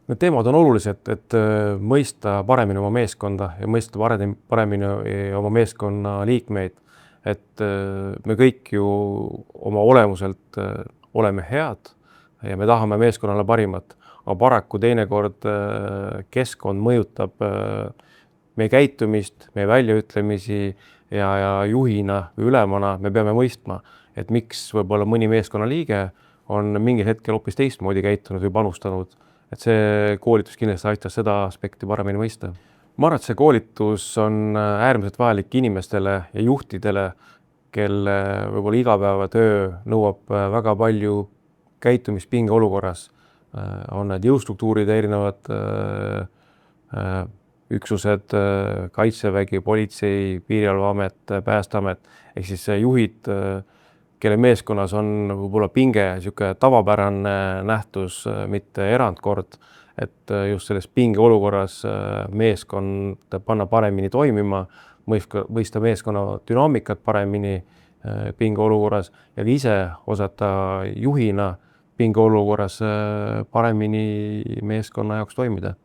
Need teemad on olulised, et mõista paremini oma meeskonda ja mõista paremini oma meeskonna liikmeid. Et me kõik ju oma olemuselt oleme head ja me tahame meeskonnale parimat, aga paraku teinekord keskkond mõjutab meie käitumist, meie väljaütlemisi ja juhina või ülemana me peame mõistma, et miks võib-olla mõni meeskonna liige on mingil hetkel hoopis teistmoodi käitunud või panustanud. Et see koolitus kindlasti aitas seda aspekti paremini mõista. Ma arvan, et see koolitus on äärmiselt vajalik inimestele ja juhtidele, kelle võib-olla igapäevatöö nõuab väga palju käitumispinge olukorras. On need jõustruktuurid erinevad üksused, Kaitsevägi, politsei, Piirivalveamet, Päästeamet, ehk siis juhid, kelle meeskonnas on võib-olla pinge sihuke tavapärane nähtus, mitte erandkord, et just selles pinge olukorras meeskond panna paremini toimima, mõista meeskonna dünaamikat paremini pinge olukorras ja ise osata juhina pinge olukorras paremini meeskonna jaoks toimida.